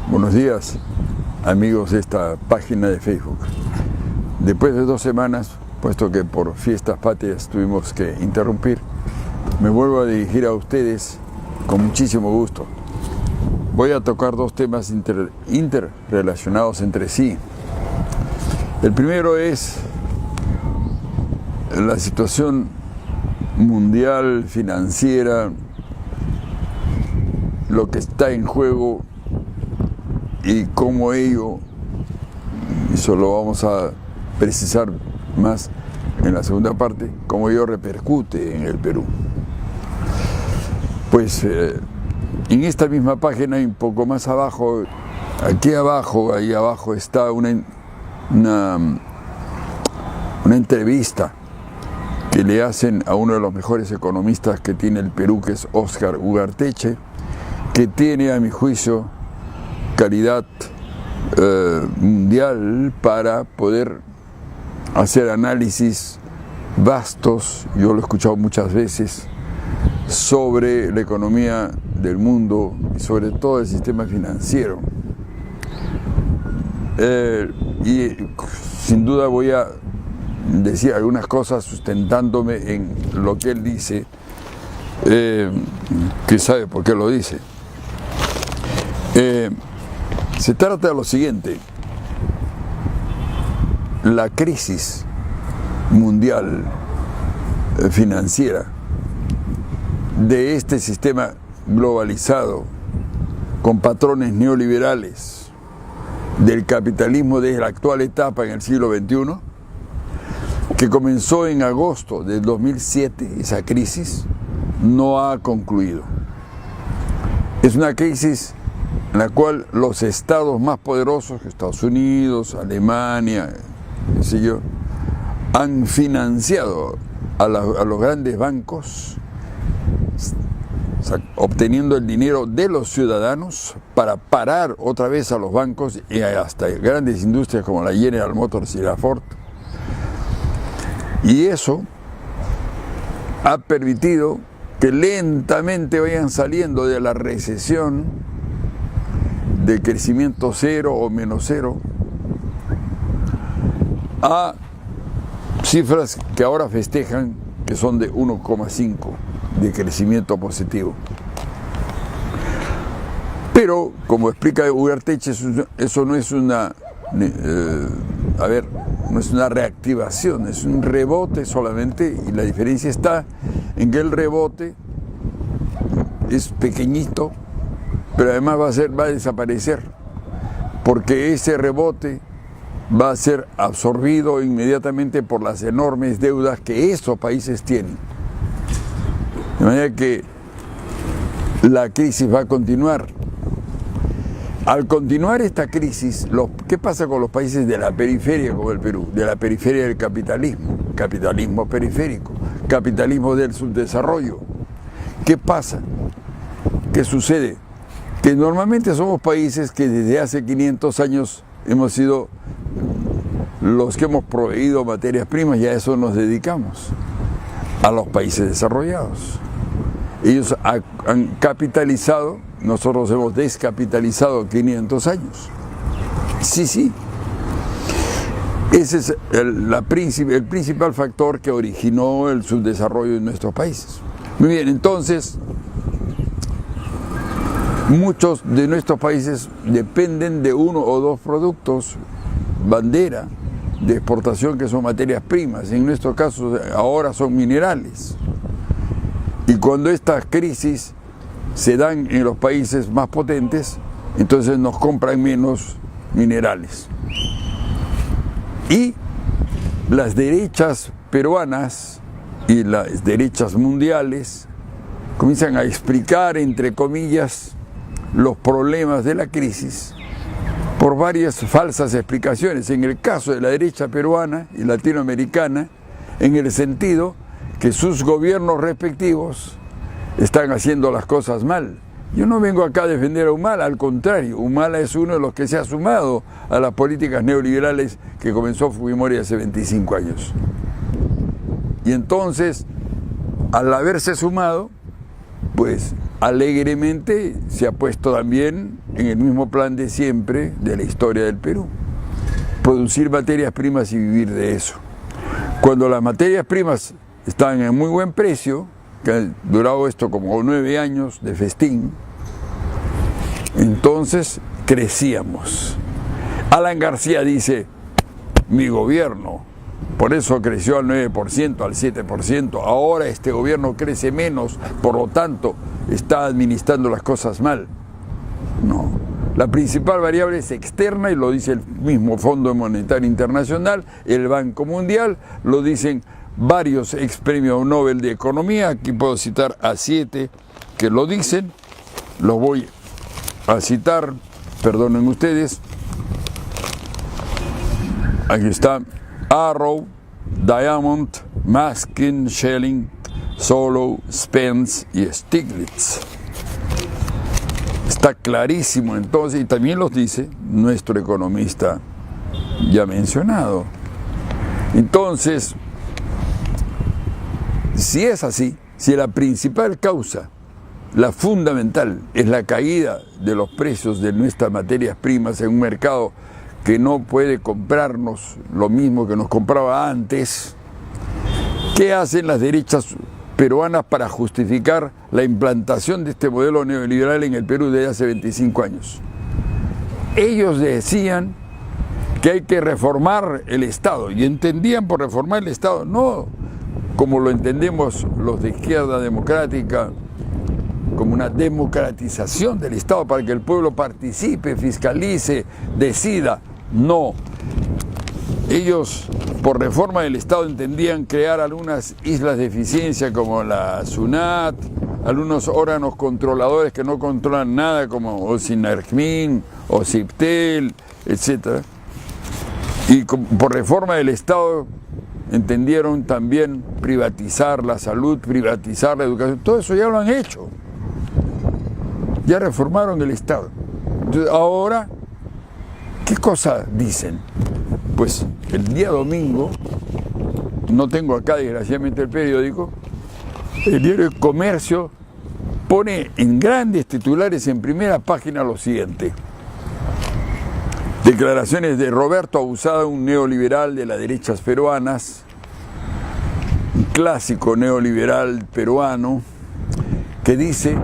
Buenos días, amigos de esta página de Facebook. Después de 2 semanas, puesto que por fiestas patrias tuvimos que interrumpir, me vuelvo a dirigir a ustedes con muchísimo gusto. Voy a tocar 2 temas interrelacionados entre sí. El primero es la situación mundial, financiera, lo que está en juego y cómo ello, eso lo vamos a precisar más en la segunda parte, cómo ello repercute en el Perú. Pues en esta misma página, un poco más abajo, ahí abajo está una entrevista que le hacen a uno de los mejores economistas que tiene el Perú, que es Óscar Ugarteche, que tiene, a mi juicio, calidad mundial para poder hacer análisis vastos, yo lo he escuchado muchas veces, sobre la economía del mundo y sobre todo el sistema financiero. Y sin duda voy a decir algunas cosas sustentándome en lo que él dice, que sabe por qué lo dice. Se trata de lo siguiente: la crisis mundial financiera de este sistema globalizado con patrones neoliberales del capitalismo desde la actual etapa en el siglo XXI, que comenzó en agosto del 2007, esa crisis no ha concluido. Es una crisis en la cual los estados más poderosos, Estados Unidos, Alemania, qué sé yo, han financiado a los grandes bancos, obteniendo el dinero de los ciudadanos para parar otra vez a los bancos y hasta grandes industrias como la General Motors y la Ford. Y eso ha permitido que lentamente vayan saliendo de la recesión de crecimiento cero o menos cero a cifras que ahora festejan, que son de 1,5 de crecimiento positivo. Pero, como explica Ugarteche, eso no es no es una reactivación, es un rebote solamente, y la diferencia está en que el rebote es pequeñito, pero además va a desaparecer, porque ese rebote va a ser absorbido inmediatamente por las enormes deudas que esos países tienen. De manera que la crisis va a continuar. Al continuar esta crisis, ¿qué pasa con los países de la periferia como el Perú? De la periferia del capitalismo periférico, capitalismo del subdesarrollo. ¿Qué pasa? ¿Qué sucede? Que normalmente somos países que desde hace 500 años hemos sido los que hemos proveído materias primas, y a eso nos dedicamos, a los países desarrollados. Ellos han capitalizado, nosotros hemos descapitalizado 500 años. Sí. Ese es el principal factor que originó el subdesarrollo en nuestros países. Muy bien, entonces, muchos de nuestros países dependen de 1 o 2 productos bandera de exportación, que son materias primas. En nuestro caso ahora son minerales. Y cuando estas crisis se dan en los países más potentes, entonces nos compran menos minerales. Y las derechas peruanas y las derechas mundiales comienzan a explicar, entre comillas, los problemas de la crisis por varias falsas explicaciones. En el caso de la derecha peruana y latinoamericana, en el sentido que sus gobiernos respectivos están haciendo las cosas mal. Yo no vengo acá a defender a Humala, al contrario, Humala es uno de los que se ha sumado a las políticas neoliberales que comenzó Fujimori hace 25 años. Y entonces, al haberse sumado, pues alegremente se ha puesto también en el mismo plan de siempre de la historia del Perú: producir materias primas y vivir de eso. Cuando las materias primas estaban en muy buen precio, que ha durado esto como 9 años de festín, entonces crecíamos. Alan García dice: mi gobierno, por eso creció al 9%, al 7%, ahora este gobierno crece menos, por lo tanto está administrando las cosas mal. No, la principal variable es externa, y lo dice el mismo Fondo Monetario Internacional, el Banco Mundial, lo dicen varios ex premios Nobel de Economía. Aquí puedo citar a 7 que lo dicen, los voy a citar, perdonen ustedes. Aquí está Arrow, Diamond, Maskin, Schelling, Solow, Spence y Stiglitz. Está clarísimo entonces, y también los dice nuestro economista ya mencionado. Entonces, si es así, si la principal causa, la fundamental, es la caída de los precios de nuestras materias primas en un mercado que no puede comprarnos lo mismo que nos compraba antes, ¿qué hacen las derechas peruanas para justificar la implantación de este modelo neoliberal en el Perú desde hace 25 años? Ellos decían que hay que reformar el Estado, y entendían por reformar el Estado, no como lo entendemos los de izquierda democrática, como una democratización del Estado para que el pueblo participe, fiscalice, decida. No. Ellos, por reforma del Estado, entendían crear algunas islas de eficiencia como la SUNAT, algunos órganos controladores que no controlan nada como OSINARCMIN, OSIPTEL, etc. Y por reforma del Estado entendieron también privatizar la salud, privatizar la educación. Todo eso ya lo han hecho. Ya reformaron el Estado. Entonces, ahora, ¿qué cosa dicen? Pues el día domingo, no tengo acá desgraciadamente el periódico, el diario El Comercio pone en grandes titulares en primera página lo siguiente: declaraciones de Roberto Abusada, un neoliberal de las derechas peruanas, un clásico neoliberal peruano, que dice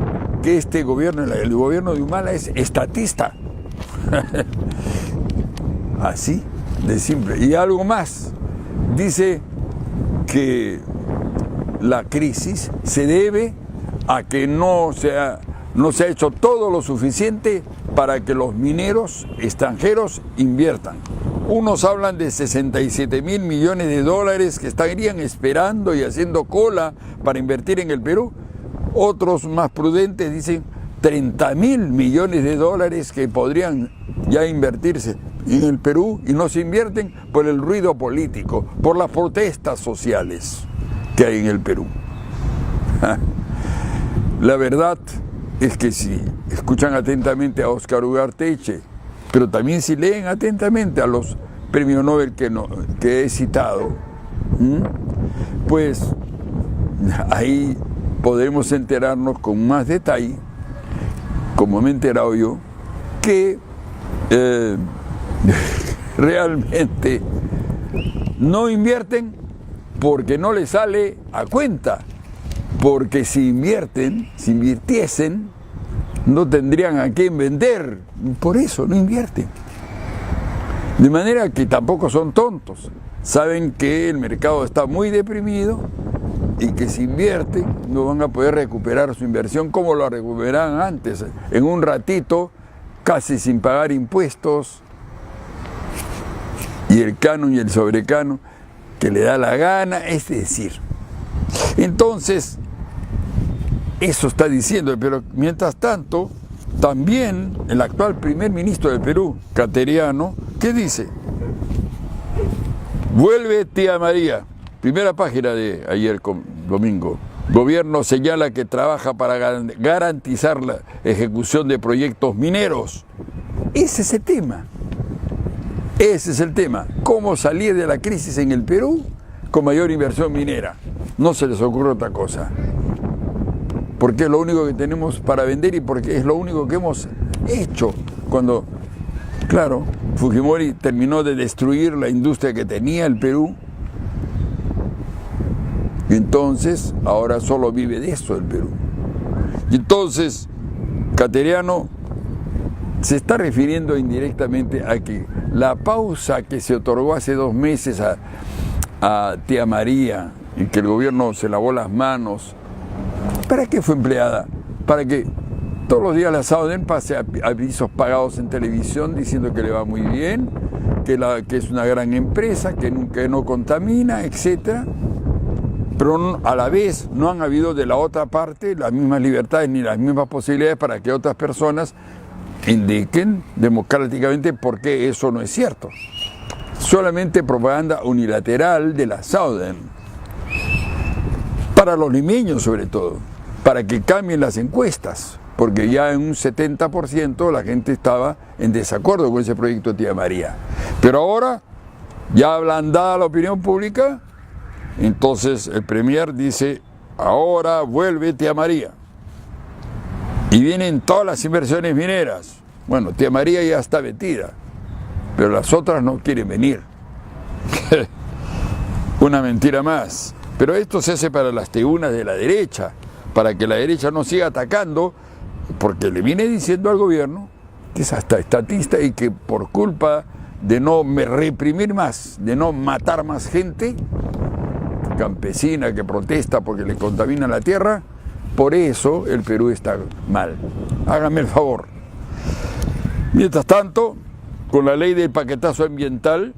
que este gobierno, el gobierno de Humala, es estatista. Así de simple. Y algo más, dice que la crisis se debe a que no se ha hecho todo lo suficiente para que los mineros extranjeros inviertan. Unos hablan de 67.000 millones de dólares que estarían esperando y haciendo cola para invertir en el Perú. Otros más prudentes dicen 30.000 millones de dólares que podrían ya invertirse en el Perú y no se invierten por el ruido político, por las protestas sociales que hay en el Perú. La verdad es que si escuchan atentamente a Óscar Ugarteche, pero también si leen atentamente a los premios Nobel que he citado, pues ahí podremos enterarnos con más detalle, como me he enterado yo, que realmente no invierten porque no les sale a cuenta, porque si invirtiesen, no tendrían a quién vender, por eso no invierten. De manera que tampoco son tontos, saben que el mercado está muy deprimido y que si invierten no van a poder recuperar su inversión como lo recuperaban antes, en un ratito, casi sin pagar impuestos, y el canon y el sobrecanon que le da la gana, es decir. Entonces, eso está diciendo, pero mientras tanto, también el actual primer ministro del Perú, Cateriano, ¿qué dice? Vuelve tía María, primera página de ayer domingo. Gobierno señala que trabaja para garantizar la ejecución de proyectos mineros. Ese es el tema. Ese es el tema. ¿Cómo salir de la crisis en el Perú con mayor inversión minera? No se les ocurre otra cosa. porque es lo único que tenemos para vender y porque es lo único que hemos hecho. Cuando, claro, Fujimori terminó de destruir la industria que tenía el Perú, y entonces ahora solo vive de eso el Perú. Y entonces Cateriano se está refiriendo indirectamente a que la pausa que se otorgó hace 2 meses a Tía María, en que el gobierno se lavó las manos, ¿para qué fue empleada? Para que todos los días la SAODEN pase avisos pagados en televisión diciendo que le va muy bien, que es una gran empresa, que no contamina, etc. Pero a la vez no han habido de la otra parte las mismas libertades ni las mismas posibilidades para que otras personas indiquen democráticamente por qué eso no es cierto. Solamente propaganda unilateral de la SAODEN, para los limeños sobre todo, para que cambien las encuestas, porque ya en un 70% la gente estaba en desacuerdo con ese proyecto de Tía María. Pero ahora, ya ablandada la opinión pública, entonces el premier dice, ahora vuelve Tía María. Y vienen todas las inversiones mineras. Bueno, Tía María ya está metida, pero las otras no quieren venir. Una mentira más. Pero esto se hace para las tribunas de la derecha, para que la derecha no siga atacando, porque le viene diciendo al gobierno que es hasta estatista y que por culpa de no reprimir más, de no matar más gente campesina que protesta porque le contamina la tierra, por eso el Perú está mal. Háganme el favor. Mientras tanto, con la ley del paquetazo ambiental,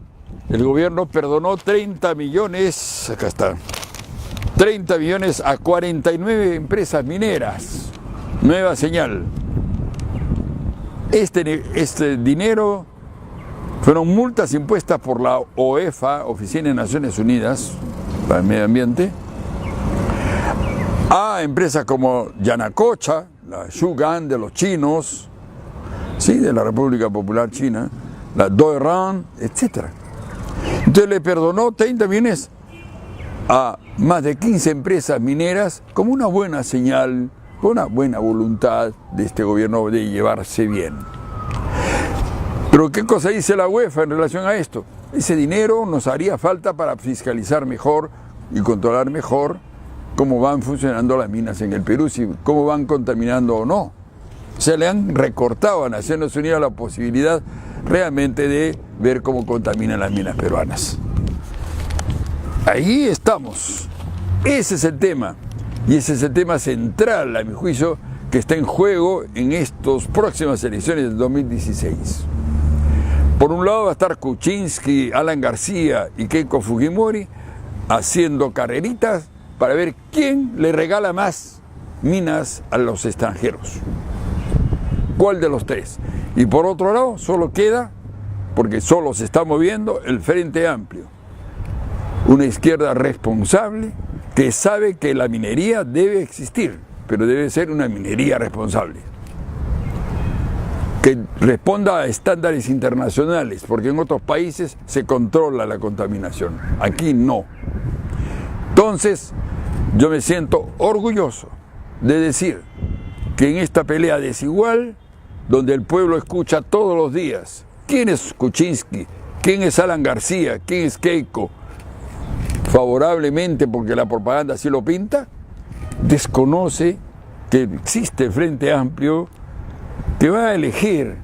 el gobierno perdonó 30 millones, acá está, 30 millones a 49 empresas mineras. Nueva señal. Este dinero fueron multas impuestas por la OEFA, Oficina de Naciones Unidas para el Medio Ambiente, a empresas como Yanacocha, la Shugan de los chinos, sí, de la República Popular China, la Doiran, etc. Entonces le perdonó 30 millones a más de 15 empresas mineras como una buena señal, con una buena voluntad de este gobierno de llevarse bien. Pero ¿qué cosa dice la UEFA en relación a esto? Ese dinero nos haría falta para fiscalizar mejor y controlar mejor cómo van funcionando las minas en el Perú, si cómo van contaminando o no. O sea, le han recortado a Naciones Unidas la posibilidad realmente de ver cómo contaminan las minas peruanas. Ahí estamos. Ese es el tema. Y ese es el tema central, a mi juicio, que está en juego en estas próximas elecciones de 2016. Por un lado va a estar Kuczynski, Alan García y Keiko Fujimori haciendo carreritas para ver quién le regala más minas a los extranjeros. ¿Cuál de los tres? Y por otro lado, solo queda, porque solo se está moviendo, el Frente Amplio. Una izquierda responsable que sabe que la minería debe existir, pero debe ser una minería responsable, que responda a estándares internacionales, porque en otros países se controla la contaminación, aquí no. Entonces, yo me siento orgulloso de decir que en esta pelea desigual, donde el pueblo escucha todos los días quién es Kuczynski, quién es Alan García, quién es Keiko, favorablemente porque la propaganda así lo pinta, desconoce que existe el Frente Amplio que va a elegir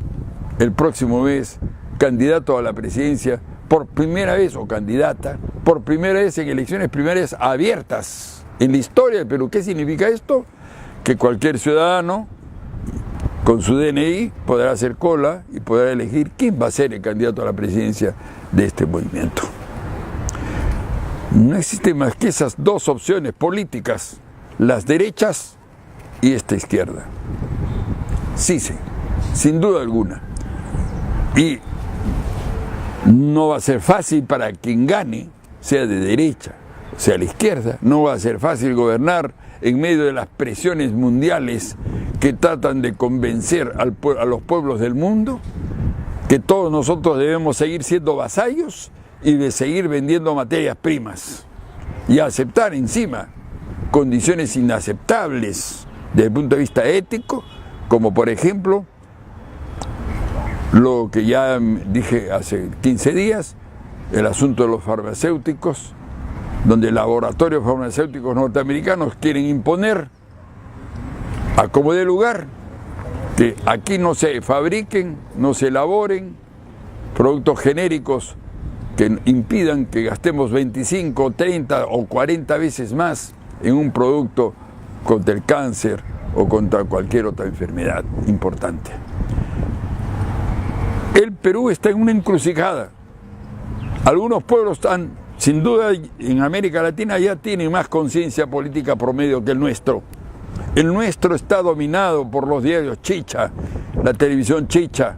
el próximo mes candidato a la presidencia por primera vez, o candidata, por primera vez en elecciones primarias abiertas en la historia del Perú. ¿Qué significa esto? Que cualquier ciudadano con su DNI podrá hacer cola y podrá elegir quién va a ser el candidato a la presidencia de este movimiento. No existen más que esas dos opciones políticas, las derechas y esta izquierda. Sí, sin duda alguna. Y no va a ser fácil para quien gane, sea de derecha, sea la izquierda, no va a ser fácil gobernar en medio de las presiones mundiales que tratan de convencer a los pueblos del mundo que todos nosotros debemos seguir siendo vasallos y de seguir vendiendo materias primas y aceptar encima condiciones inaceptables desde el punto de vista ético, como por ejemplo lo que ya dije hace 15 días, el asunto de los farmacéuticos, donde laboratorios farmacéuticos norteamericanos quieren imponer a como dé lugar que aquí no se fabriquen, no se elaboren productos genéricos que impidan que gastemos 25, 30 o 40 veces más en un producto contra el cáncer o contra cualquier otra enfermedad importante. El Perú está en una encrucijada. Algunos pueblos están, sin duda, en América Latina ya tienen más conciencia política promedio que el nuestro. El nuestro está dominado por los diarios chicha, la televisión chicha,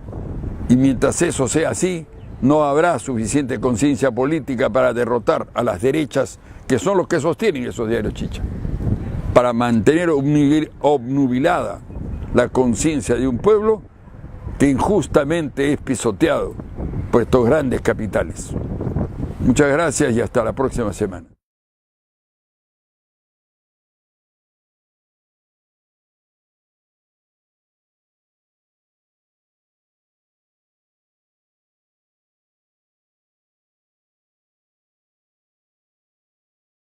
y mientras eso sea así, no habrá suficiente conciencia política para derrotar a las derechas, que son los que sostienen esos diarios chicha, para mantener obnubilada la conciencia de un pueblo que injustamente es pisoteado por estos grandes capitales. Muchas gracias y hasta la próxima semana.